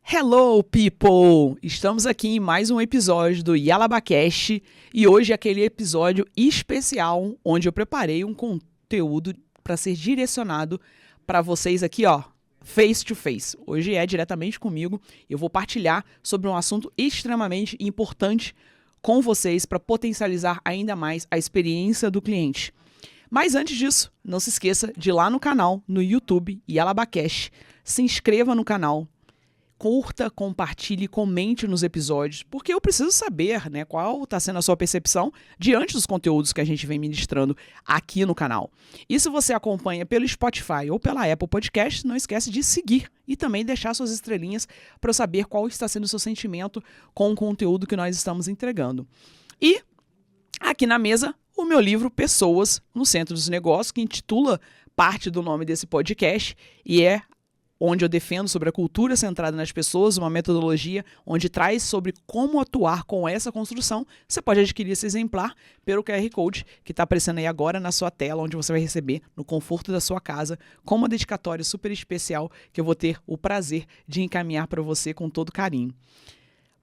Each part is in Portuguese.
Hello, people! Estamos aqui em mais um episódio do YalabaCast e hoje é aquele episódio especial onde eu preparei um conteúdo para ser direcionado para vocês aqui, ó, face to face. Hoje é diretamente comigo. Eu vou partilhar sobre um assunto extremamente importante com vocês para potencializar ainda mais a experiência do cliente. Mas antes disso, não se esqueça de ir lá no canal, no YouTube, YalabaCast, se inscreva no canal, curta, compartilhe, comente nos episódios, porque eu preciso saber, né, qual está sendo a sua percepção diante dos conteúdos que a gente vem ministrando aqui no canal. E se você acompanha pelo Spotify ou pela Apple Podcast, não esquece de seguir e também deixar suas estrelinhas para eu saber qual está sendo o seu sentimento com o conteúdo que nós estamos entregando. E aqui na mesa, o meu livro Pessoas no Centro dos Negócios, que intitula parte do nome desse podcast e é onde eu defendo sobre a cultura centrada nas pessoas, uma metodologia onde traz sobre como atuar com essa construção. Você pode adquirir esse exemplar pelo QR Code que está aparecendo aí agora na sua tela, onde você vai receber no conforto da sua casa, com uma dedicatória super especial que eu vou ter o prazer de encaminhar para você com todo carinho.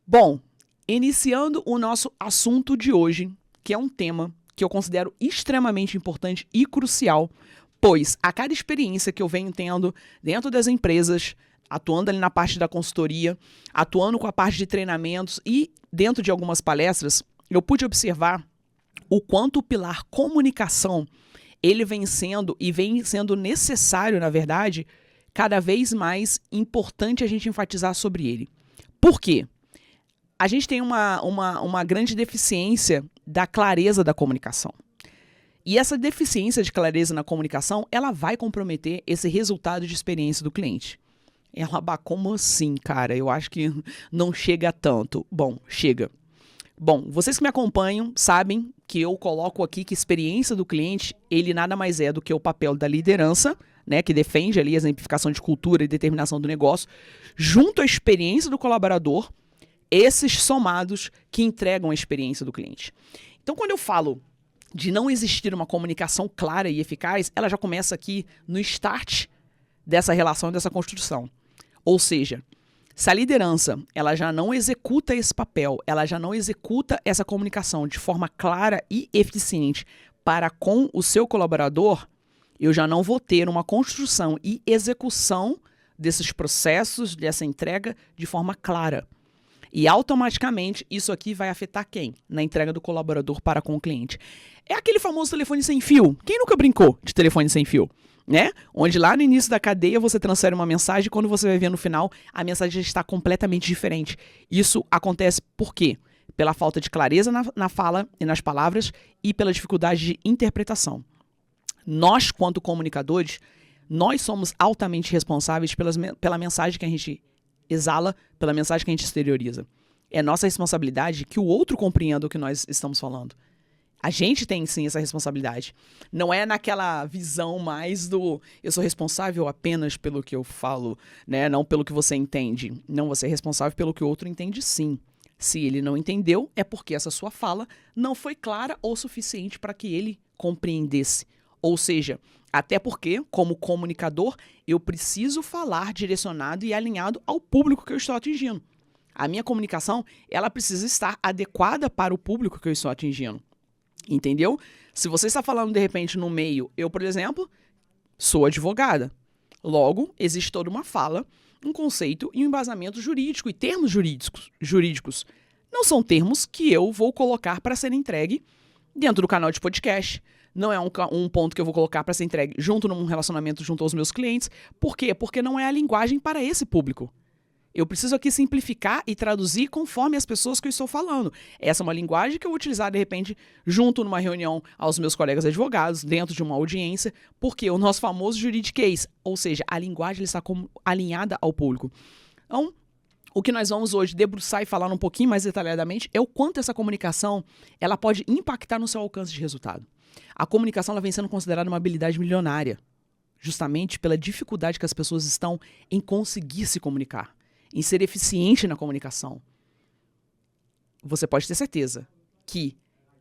Bom, iniciando o nosso assunto de hoje, que é um tema que eu considero extremamente importante e crucial, pois a cada experiência que eu venho tendo dentro das empresas, atuando ali na parte da consultoria, atuando com a parte de treinamentos e dentro de algumas palestras, eu pude observar o quanto o pilar comunicação, ele vem sendo necessário, na verdade, cada vez mais importante a gente enfatizar sobre ele. Por quê? A gente tem uma grande deficiência da clareza da comunicação. E essa deficiência de clareza na comunicação, ela vai comprometer esse resultado de experiência do cliente. Como assim, cara? Eu acho que não chega tanto. Bom, chega. Bom, vocês que me acompanham sabem que eu coloco aqui que a experiência do cliente, ele nada mais é do que o papel da liderança, né, que defende ali a exemplificação de cultura e determinação do negócio, junto à experiência do colaborador, esses somados que entregam a experiência do cliente. Então, quando eu falo de não existir uma comunicação clara e eficaz, ela já começa aqui no start dessa relação, dessa construção. Ou seja, se a liderança ela já não executa esse papel, ela já não executa essa comunicação de forma clara e eficiente para com o seu colaborador, eu já não vou ter uma construção e execução desses processos, dessa entrega de forma clara. E automaticamente isso aqui vai afetar quem? Na entrega do colaborador para com o cliente. É aquele famoso telefone sem fio. Quem nunca brincou de telefone sem fio? Né? Onde lá no início da cadeia você transfere uma mensagem e quando você vai ver no final, a mensagem já está completamente diferente. Isso acontece por quê? Pela falta de clareza na fala e nas palavras e pela dificuldade de interpretação. Nós, quanto comunicadores, nós somos altamente responsáveis pela mensagem que a gente exala, pela mensagem que a gente exterioriza. É nossa responsabilidade que o outro compreenda o que nós estamos falando. A gente tem, sim, essa responsabilidade. Não é naquela visão mais do eu sou responsável apenas pelo que eu falo, né? Não pelo que você entende. Não, você é responsável pelo que o outro entende, sim. Se ele não entendeu, é porque essa sua fala não foi clara ou suficiente para que ele compreendesse. Ou seja, até porque, como comunicador, eu preciso falar direcionado e alinhado ao público que eu estou atingindo. A minha comunicação, ela precisa estar adequada para o público que eu estou atingindo. Entendeu? Se você está falando, de repente, no meio, eu, por exemplo, sou advogada. Logo, existe toda uma fala, um conceito e um embasamento jurídico e termos jurídicos. Não são termos que eu vou colocar para ser entregue dentro do canal de podcast. Não é um ponto que eu vou colocar para ser entregue junto num relacionamento junto aos meus clientes. Por quê? Porque não é a linguagem para esse público. Eu preciso aqui simplificar e traduzir conforme as pessoas que eu estou falando. Essa é uma linguagem que eu vou utilizar, de repente, junto numa reunião aos meus colegas advogados, dentro de uma audiência, porque o nosso famoso juridiquês, ou seja, a linguagem está alinhada ao público. Então, o que nós vamos hoje debruçar e falar um pouquinho mais detalhadamente é o quanto essa comunicação ela pode impactar no seu alcance de resultado. A comunicação ela vem sendo considerada uma habilidade milionária, justamente pela dificuldade que as pessoas estão em conseguir se comunicar, em ser eficiente na comunicação. Você pode ter certeza que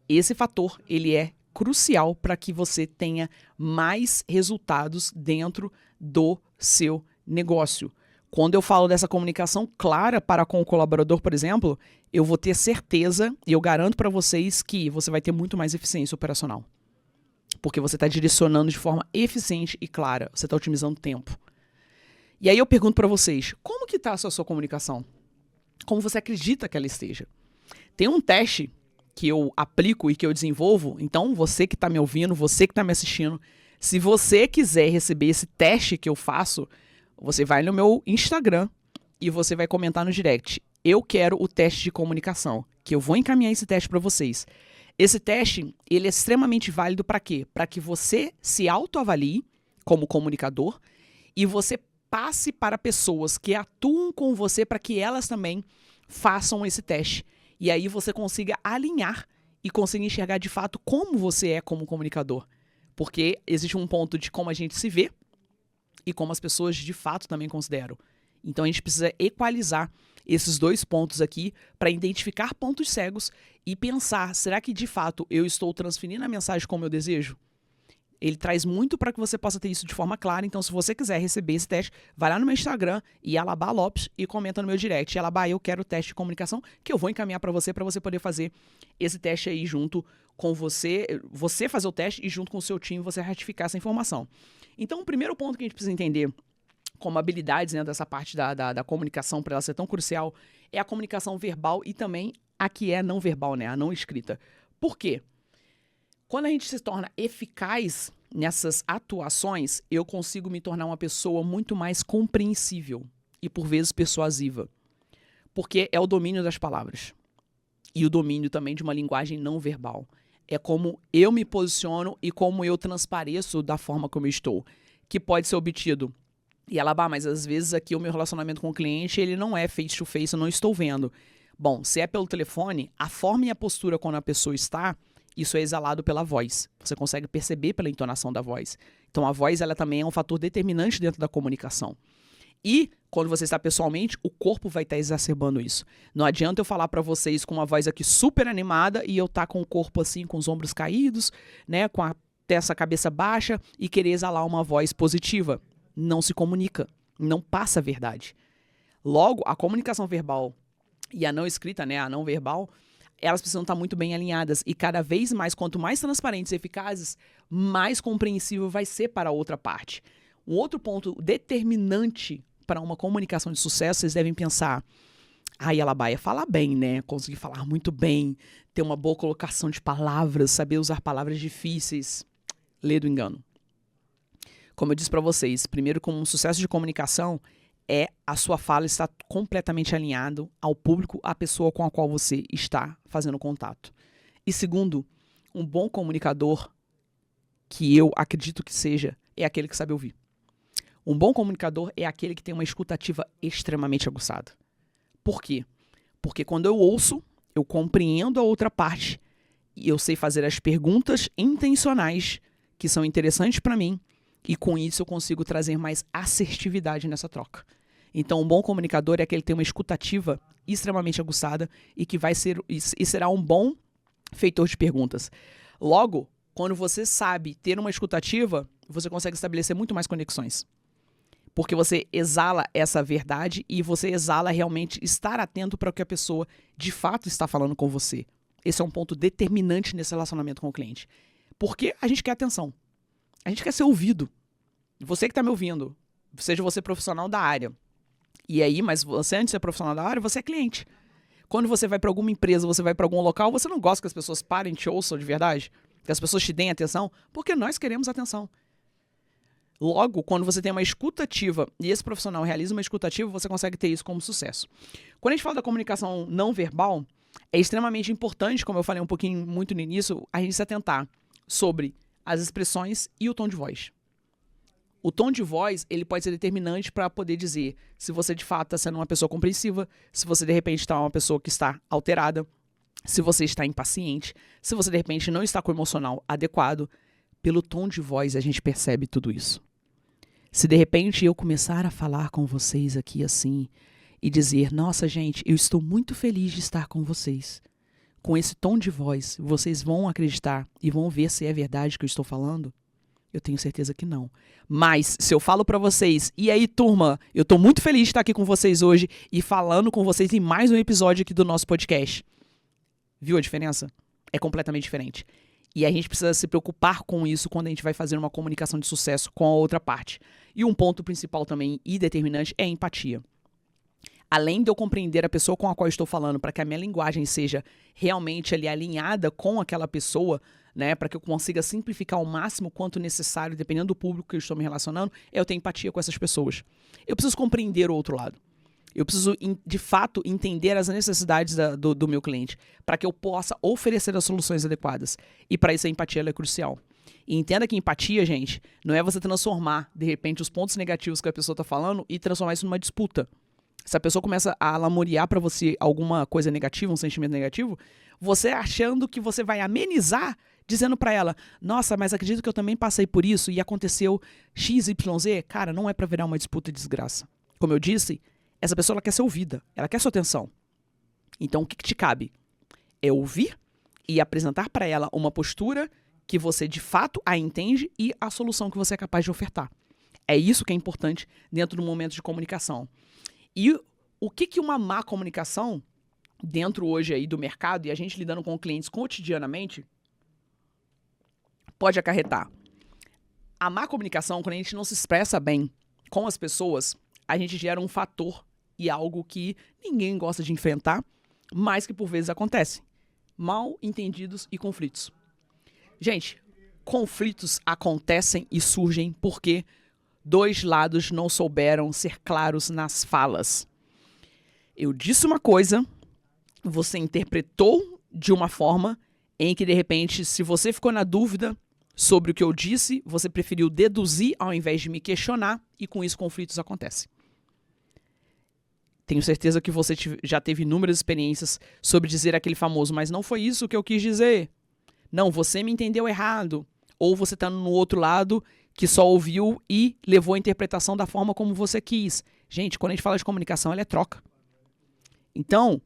esse fator ele é crucial para que você tenha mais resultados dentro do seu negócio. Quando eu falo dessa comunicação clara para com o colaborador, por exemplo, eu vou ter certeza e eu garanto para vocês que você vai ter muito mais eficiência operacional. Porque você está direcionando de forma eficiente e clara, você está otimizando tempo. E aí eu pergunto para vocês, como que está a sua comunicação? Como você acredita que ela esteja? Tem um teste que eu aplico e que eu desenvolvo, então você que está me ouvindo, você que está me assistindo, se você quiser receber esse teste que eu faço, você vai no meu Instagram e você vai comentar no direct. Eu quero o teste de comunicação, que eu vou encaminhar esse teste para vocês. Esse teste, ele é extremamente válido para quê? Para que você se autoavalie como comunicador e você passe para pessoas que atuam com você para que elas também façam esse teste. E aí você consiga alinhar e consiga enxergar de fato como você é como comunicador. Porque existe um ponto de como a gente se vê e como as pessoas de fato também consideram. Então a gente precisa equalizar esses dois pontos aqui para identificar pontos cegos e pensar, será que de fato eu estou transferindo a mensagem como eu desejo? Ele traz muito para que você possa ter isso de forma clara. Então, se você quiser receber esse teste, vai lá no meu Instagram, Yalabá Lopes, e comenta no meu direct. Yalabá, eu quero o teste de comunicação, que eu vou encaminhar para você poder fazer esse teste aí junto com você. Você fazer o teste e junto com o seu time você ratificar essa informação. Então, o primeiro ponto que a gente precisa entender como habilidades, né, dessa parte da comunicação, para ela ser tão crucial, é a comunicação verbal e também a que é não verbal, né, a não escrita. Por quê? Quando a gente se torna eficaz nessas atuações, eu consigo me tornar uma pessoa muito mais compreensível e, por vezes, persuasiva. Porque é o domínio das palavras. E o domínio também de uma linguagem não verbal. É como eu me posiciono e como eu transpareço da forma como eu estou. Que pode ser obtido. E ela, mas às vezes aqui o meu relacionamento com o cliente, ele não é face to face, eu não estou vendo. Bom, se é pelo telefone, a forma e a postura quando a pessoa está, isso é exalado pela voz. Você consegue perceber pela entonação da voz. Então a voz ela também é um fator determinante dentro da comunicação. E quando você está pessoalmente, o corpo vai estar exacerbando isso. Não adianta eu falar para vocês com uma voz aqui super animada e eu estar com o corpo assim, com os ombros caídos, né, com essa cabeça baixa e querer exalar uma voz positiva. Não se comunica, não passa a verdade. Logo, a comunicação verbal e a não escrita, né, a não verbal, elas precisam estar muito bem alinhadas e cada vez mais, quanto mais transparentes e eficazes, mais compreensível vai ser para a outra parte. Um outro ponto determinante para uma comunicação de sucesso, vocês devem pensar, Yalabá é falar bem, né? Conseguir falar muito bem, ter uma boa colocação de palavras, saber usar palavras difíceis. Lê do engano. Como eu disse para vocês, primeiro, como um sucesso de comunicação, é a sua fala estar completamente alinhado ao público, à pessoa com a qual você está fazendo contato. E segundo, um bom comunicador, que eu acredito que seja, é aquele que sabe ouvir. Um bom comunicador é aquele que tem uma escutativa extremamente aguçada. Por quê? Porque quando eu ouço, eu compreendo a outra parte e eu sei fazer as perguntas intencionais que são interessantes para mim e com isso eu consigo trazer mais assertividade nessa troca. Então, um bom comunicador é aquele que tem uma escutativa extremamente aguçada e que vai ser e será um bom feitor de perguntas. Logo, quando você sabe ter uma escutativa, você consegue estabelecer muito mais conexões. Porque você exala essa verdade e você exala realmente estar atento para o que a pessoa de fato está falando com você. Esse é um ponto determinante nesse relacionamento com o cliente. Porque a gente quer atenção. A gente quer ser ouvido. Você que está me ouvindo, seja você profissional da área. E aí, mas você antes de ser profissional da área, você é cliente. Quando você vai para alguma empresa, você vai para algum local, você não gosta que as pessoas parem e te ouçam de verdade? Que as pessoas te deem atenção? Porque nós queremos atenção. Logo, quando você tem uma escutativa e esse profissional realiza uma escutativa, você consegue ter isso como sucesso. Quando a gente fala da comunicação não verbal, é extremamente importante, como eu falei um pouquinho muito no início, a gente se atentar sobre as expressões e o tom de voz. O tom de voz, ele pode ser determinante para poder dizer se você de fato está sendo uma pessoa compreensiva, se você de repente está uma pessoa que está alterada, se você está impaciente, se você de repente não está com o emocional adequado. Pelo tom de voz a gente percebe tudo isso. Se de repente eu começar a falar com vocês aqui assim e dizer, nossa gente, eu estou muito feliz de estar com vocês. Com esse tom de voz, vocês vão acreditar e vão ver se é verdade que eu estou falando? Eu tenho certeza que não. Mas se eu falo pra vocês, e aí, turma, eu tô muito feliz de estar aqui com vocês hoje e falando com vocês em mais um episódio aqui do nosso podcast. Viu a diferença? É completamente diferente. E a gente precisa se preocupar com isso quando a gente vai fazer uma comunicação de sucesso com a outra parte. E um ponto principal também e determinante é a empatia. Além de eu compreender a pessoa com a qual eu estou falando, para que a minha linguagem seja realmente ali alinhada com aquela pessoa, né, para que eu consiga simplificar o máximo quanto necessário, dependendo do público que eu estou me relacionando, eu tenho empatia com essas pessoas. Eu preciso compreender o outro lado. Eu preciso, de fato, entender as necessidades do meu cliente, para que eu possa oferecer as soluções adequadas. E para isso a empatia ela é crucial. E entenda que empatia, gente, não é você transformar, de repente, os pontos negativos que a pessoa está falando e transformar isso numa disputa. Se a pessoa começa a lamorear para você alguma coisa negativa, um sentimento negativo, você achando que você vai amenizar, dizendo para ela, nossa, mas acredito que eu também passei por isso e aconteceu XYZ. Cara, não é para virar uma disputa de desgraça. Como eu disse, essa pessoa ela quer ser ouvida, ela quer sua atenção. Então, o que te cabe? É ouvir e apresentar para ela uma postura que você de fato a entende e a solução que você é capaz de ofertar. É isso que é importante dentro do momento de comunicação. E o que uma má comunicação, dentro hoje aí do mercado, e a gente lidando com clientes cotidianamente, pode acarretar? A má comunicação, quando a gente não se expressa bem com as pessoas, a gente gera um fator e algo que ninguém gosta de enfrentar, mas que por vezes acontece. Mal entendidos e conflitos. Gente, conflitos acontecem e surgem porque dois lados não souberam ser claros nas falas. Eu disse uma coisa, você interpretou de uma forma em que, de repente, se você ficou na dúvida sobre o que eu disse, você preferiu deduzir ao invés de me questionar e com isso conflitos acontecem. Tenho certeza que você já teve inúmeras experiências sobre dizer aquele famoso, mas não foi isso que eu quis dizer. Não, você me entendeu errado. Ou você está no outro lado que só ouviu e levou a interpretação da forma como você quis. Gente, quando a gente fala de comunicação, ela é troca. Então,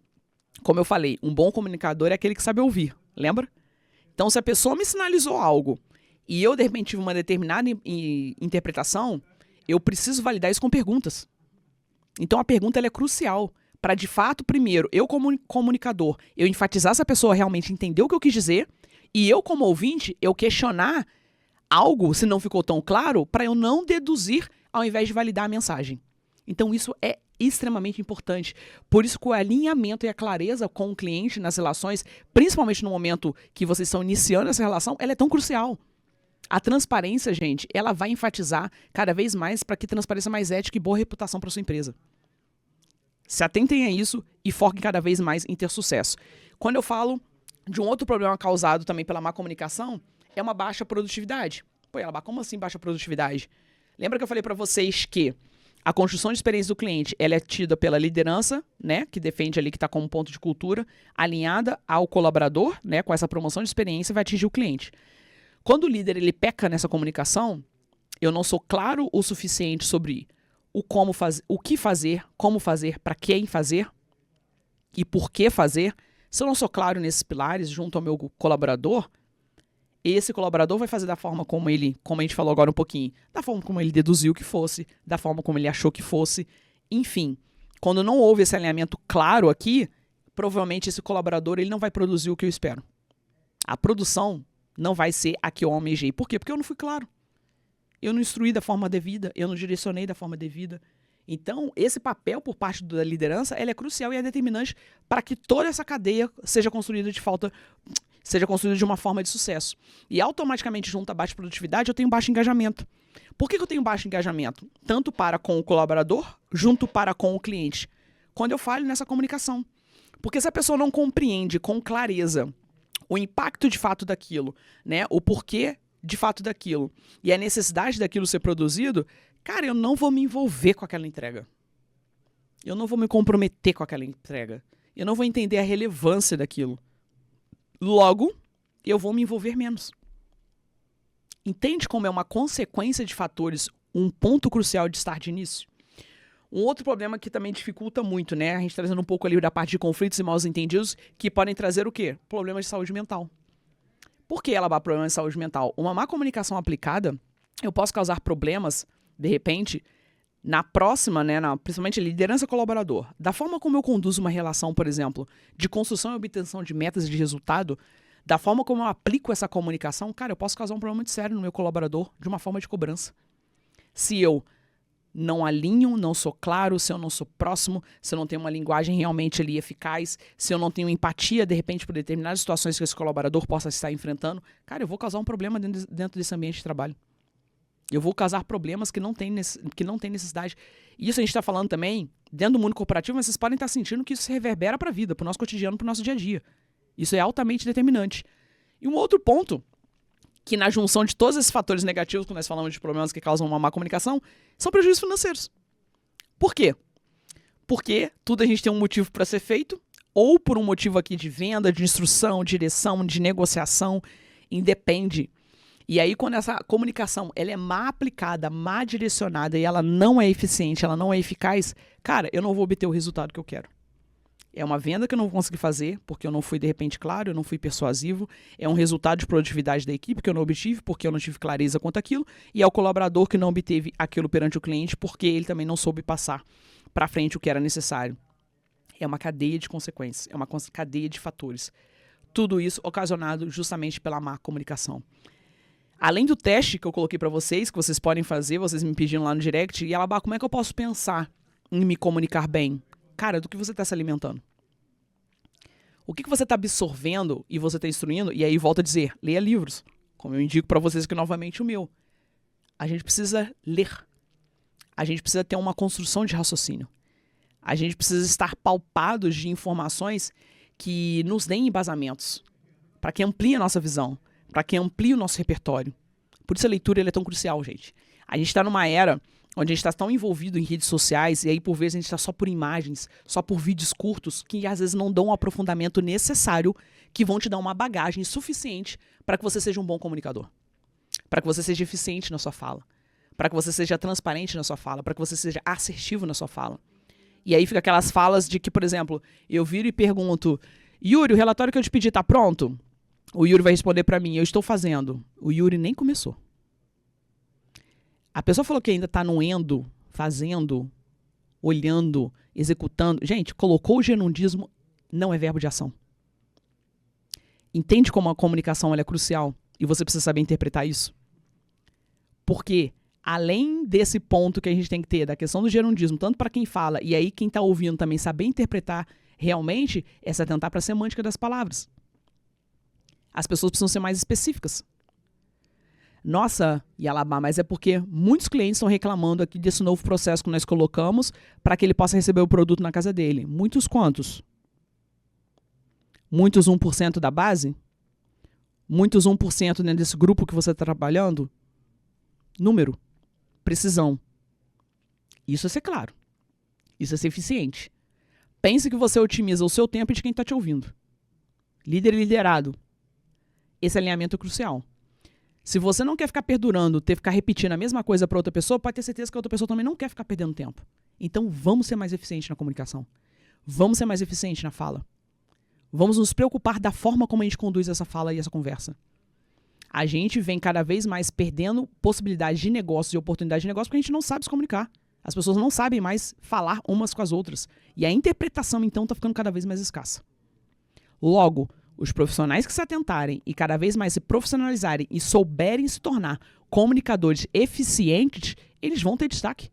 como eu falei, um bom comunicador é aquele que sabe ouvir, lembra? Então, se a pessoa me sinalizou algo e eu, de repente, tive uma determinada interpretação, eu preciso validar isso com perguntas. Então, a pergunta ela é crucial para, de fato, primeiro, eu como comunicador, eu enfatizar se a pessoa realmente entendeu o que eu quis dizer e eu, como ouvinte, eu questionar algo, se não ficou tão claro, para eu não deduzir ao invés de validar a mensagem. Então, isso é extremamente importante. Por isso que o alinhamento e a clareza com o cliente nas relações, principalmente no momento que vocês estão iniciando essa relação, ela é tão crucial. A transparência, gente, ela vai enfatizar cada vez mais para que transpareça mais ética e boa reputação para sua empresa. Se atentem a isso e foquem cada vez mais em ter sucesso. Quando eu falo de um outro problema causado também pela má comunicação, é uma baixa produtividade. Pô, Yalabá, como assim baixa produtividade? Lembra que eu falei para vocês que a construção de experiência do cliente ela é tida pela liderança, né, que defende ali que está como ponto de cultura, alinhada ao colaborador, né, com essa promoção de experiência vai atingir o cliente. Quando o líder ele peca nessa comunicação, eu não sou claro o suficiente sobre o que fazer, como fazer, para quem fazer e por que fazer. Se eu não sou claro nesses pilares junto ao meu colaborador, esse colaborador vai fazer da forma como a gente falou agora um pouquinho, da forma como ele deduziu que fosse, da forma como ele achou que fosse. Enfim, quando não houve esse alinhamento claro aqui, provavelmente esse colaborador ele não vai produzir o que eu espero. A produção não vai ser a que eu almejei. Por quê? Porque eu não fui claro. Eu não instruí da forma devida, eu não direcionei da forma devida. Então, esse papel por parte da liderança, ele é crucial e é determinante para que toda essa cadeia seja construída de uma forma de sucesso. E automaticamente, junto à baixa produtividade, eu tenho baixo engajamento. Por que eu tenho baixo engajamento? Tanto para com o colaborador, junto para com o cliente. Quando eu falho nessa comunicação. Porque se a pessoa não compreende com clareza o impacto de fato daquilo, né? O porquê de fato daquilo e a necessidade daquilo ser produzido, cara, eu não vou me envolver com aquela entrega. Eu não vou me comprometer com aquela entrega. Eu não vou entender a relevância daquilo. Logo, eu vou me envolver menos. Entende como é uma consequência de fatores, um ponto crucial de estar de início? Um outro problema que também dificulta muito, né? A gente trazendo um pouco ali da parte de conflitos e maus entendidos, que podem trazer o quê? Problemas de saúde mental. Por que ela dá problema de saúde mental? Uma má comunicação aplicada, eu posso causar problemas, de repente, na próxima, né, principalmente liderança colaborador. Da forma como eu conduzo uma relação, por exemplo, de construção e obtenção de metas e de resultado, da forma como eu aplico essa comunicação, cara, eu posso causar um problema muito sério no meu colaborador de uma forma de cobrança. Se eu não alinho, não sou claro, se eu não sou próximo, se eu não tenho uma linguagem realmente ali eficaz, se eu não tenho empatia, de repente, por determinadas situações que esse colaborador possa estar enfrentando, cara, eu vou causar um problema dentro desse ambiente de trabalho. Eu vou causar problemas que não tem necessidade. Isso a gente está falando também dentro do mundo corporativo, mas vocês podem estar sentindo que isso se reverbera para a vida, para o nosso cotidiano, para o nosso dia a dia. Isso é altamente determinante. E um outro ponto, que na junção de todos esses fatores negativos, quando nós falamos de problemas que causam uma má comunicação, são prejuízos financeiros. Por quê? Porque tudo a gente tem um motivo para ser feito, ou por um motivo aqui de venda, de instrução, direção, de negociação, independe. E aí, quando essa comunicação ela é má aplicada, má direcionada e ela não é eficiente, ela não é eficaz, cara, eu não vou obter o resultado que eu quero. É uma venda que eu não vou conseguir fazer porque eu não fui, de repente, claro, eu não fui persuasivo. É um resultado de produtividade da equipe que eu não obtive porque eu não tive clareza quanto àquilo. E é o colaborador que não obteve aquilo perante o cliente porque ele também não soube passar para frente o que era necessário. É uma cadeia de consequências, é uma cadeia de fatores. Tudo isso ocasionado justamente pela má comunicação. Além do teste que eu coloquei para vocês, que vocês podem fazer, vocês me pediram lá no direct, e Alabá, como é que eu posso pensar em me comunicar bem? Cara, do que você está se alimentando? O que você está absorvendo e você está instruindo? E aí, volto a dizer, leia livros. Como eu indico para vocês aqui novamente o meu. A gente precisa ler. A gente precisa ter uma construção de raciocínio. A gente precisa estar palpados de informações que nos deem embasamentos, para que amplie a nossa visão, para que amplie o nosso repertório. Por isso a leitura é tão crucial, gente. A gente está numa era onde a gente está tão envolvido em redes sociais, e aí por vezes a gente está só por imagens, só por vídeos curtos, que às vezes não dão o aprofundamento necessário, que vão te dar uma bagagem suficiente para que você seja um bom comunicador, para que você seja eficiente na sua fala, para que você seja transparente na sua fala, para que você seja assertivo na sua fala. E aí fica aquelas falas de que, por exemplo, eu viro e pergunto, Yuri, o relatório que eu te pedi está pronto? O Yuri vai responder para mim, eu estou fazendo. O Yuri nem começou. A pessoa falou que ainda está no endo, fazendo, olhando, executando. Gente, colocou o gerundismo, não é verbo de ação. Entende como a comunicação ela é crucial? E você precisa saber interpretar isso? Porque, além desse ponto que a gente tem que ter, da questão do gerundismo, tanto para quem fala, e aí quem está ouvindo também saber interpretar realmente, é se atentar para a semântica das palavras. As pessoas precisam ser mais específicas. Nossa, Yalabá, mas é porque muitos clientes estão reclamando aqui desse novo processo que nós colocamos para que ele possa receber o produto na casa dele. Muitos quantos? Muitos 1% da base? Muitos 1% dentro desse grupo que você está trabalhando? Número. Precisão. Isso é ser claro. Isso é ser eficiente. Pense que você otimiza o seu tempo e de quem está te ouvindo. Líder e liderado. Esse alinhamento é crucial. Se você não quer ficar perdurando, ficar repetindo a mesma coisa para outra pessoa, pode ter certeza que a outra pessoa também não quer ficar perdendo tempo. Então, vamos ser mais eficientes na comunicação. Vamos ser mais eficientes na fala. Vamos nos preocupar da forma como a gente conduz essa fala e essa conversa. A gente vem cada vez mais perdendo possibilidades de negócio e oportunidades de negócio porque a gente não sabe se comunicar. As pessoas não sabem mais falar umas com as outras. E a interpretação, então, está ficando cada vez mais escassa. Logo, os profissionais que se atentarem e cada vez mais se profissionalizarem e souberem se tornar comunicadores eficientes, eles vão ter destaque.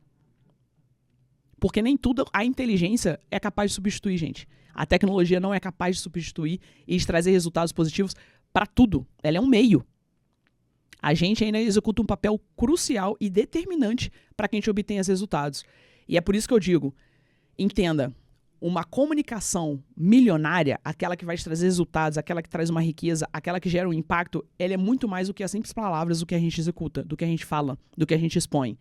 Porque nem tudo a inteligência é capaz de substituir, gente. A tecnologia não é capaz de substituir e de trazer resultados positivos para tudo. Ela é um meio. A gente ainda executa um papel crucial e determinante para que a gente obtenha os resultados. E é por isso que eu digo, entenda, uma comunicação milionária, aquela que vai te trazer resultados, aquela que traz uma riqueza, aquela que gera um impacto, ela é muito mais do que as simples palavras do que a gente executa, do que a gente fala, do que a gente expõe.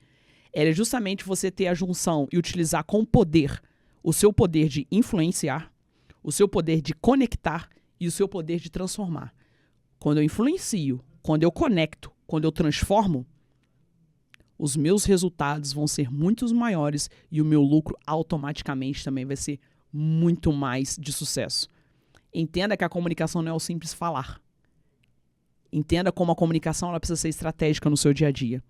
Ela é justamente você ter a junção e utilizar com poder o seu poder de influenciar, o seu poder de conectar e o seu poder de transformar. Quando eu influencio, quando eu conecto, quando eu transformo, os meus resultados vão ser muito maiores e o meu lucro automaticamente também vai ser muito mais de sucesso. Entenda que a comunicação não é o simples falar. Entenda como a comunicação ela precisa ser estratégica no seu dia a dia.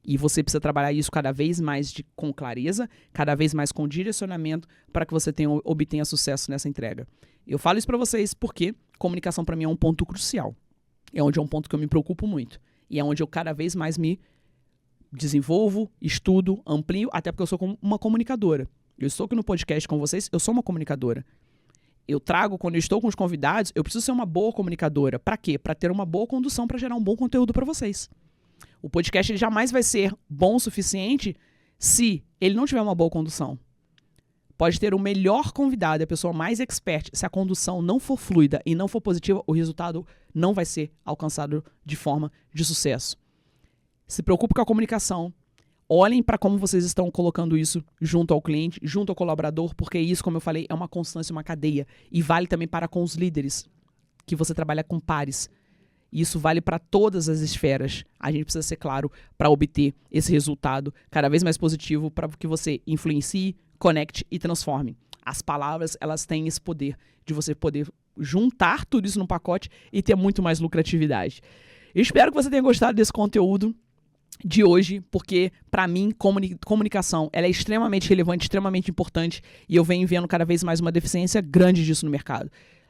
E você precisa trabalhar isso cada vez mais com clareza, cada vez mais com direcionamento para que você obtenha sucesso nessa entrega. Eu falo isso para vocês porque comunicação para mim é um ponto crucial. É onde é um ponto que eu me preocupo muito. E é onde eu cada vez mais me desenvolvo, estudo, amplio, até porque eu sou uma comunicadora. Eu estou aqui no podcast com vocês, eu sou uma comunicadora. Eu trago, quando eu estou com os convidados, eu preciso ser uma boa comunicadora. Para quê? Para ter uma boa condução, para gerar um bom conteúdo para vocês. O podcast ele jamais vai ser bom o suficiente se ele não tiver uma boa condução. Pode ter o melhor convidado, a pessoa mais expert. Se a condução não for fluida e não for positiva, o resultado não vai ser alcançado de forma de sucesso. Se preocupe com a comunicação. Olhem para como vocês estão colocando isso junto ao cliente, junto ao colaborador, porque isso, como eu falei, é uma constância, uma cadeia. E vale também para com os líderes, que você trabalha com pares. Isso vale para todas as esferas. A gente precisa ser claro para obter esse resultado cada vez mais positivo para que você influencie, conecte e transforme. As palavras, elas têm esse poder de você poder juntar tudo isso num pacote e ter muito mais lucratividade. Eu espero que você tenha gostado desse conteúdo de hoje, porque para mim comunicação ela é extremamente relevante, extremamente importante e eu venho vendo cada vez mais uma deficiência grande disso no mercado.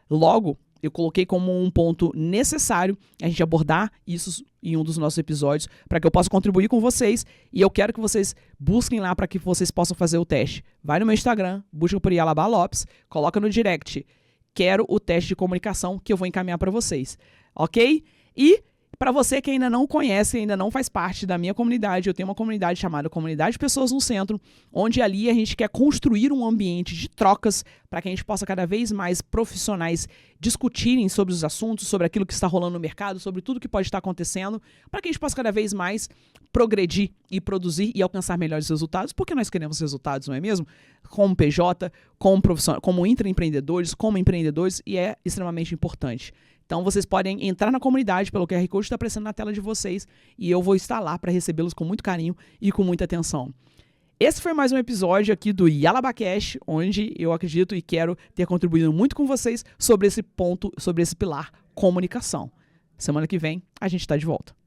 Logo, eu coloquei como um ponto necessário a gente abordar isso em um dos nossos episódios para que eu possa contribuir com vocês e eu quero que vocês busquem lá para que vocês possam fazer o teste. Vai no meu Instagram, busca por Yalabá Lopes, coloca no direct, quero o teste de comunicação que eu vou encaminhar para vocês, ok? E para você que ainda não conhece, ainda não faz parte da minha comunidade, eu tenho uma comunidade chamada Comunidade de Pessoas no Centro, onde ali a gente quer construir um ambiente de trocas para que a gente possa cada vez mais profissionais discutirem sobre os assuntos, sobre aquilo que está rolando no mercado, sobre tudo que pode estar acontecendo, para que a gente possa cada vez mais progredir e produzir e alcançar melhores resultados, porque nós queremos resultados, não é mesmo? Como PJ, como intraempreendedores, como empreendedores, e é extremamente importante. Então, vocês podem entrar na comunidade pelo QR Code que está aparecendo na tela de vocês e eu vou estar lá para recebê-los com muito carinho e com muita atenção. Esse foi mais um episódio aqui do Yalabá Cash, onde eu acredito e quero ter contribuído muito com vocês sobre esse ponto, sobre esse pilar comunicação. Semana que vem, a gente está de volta.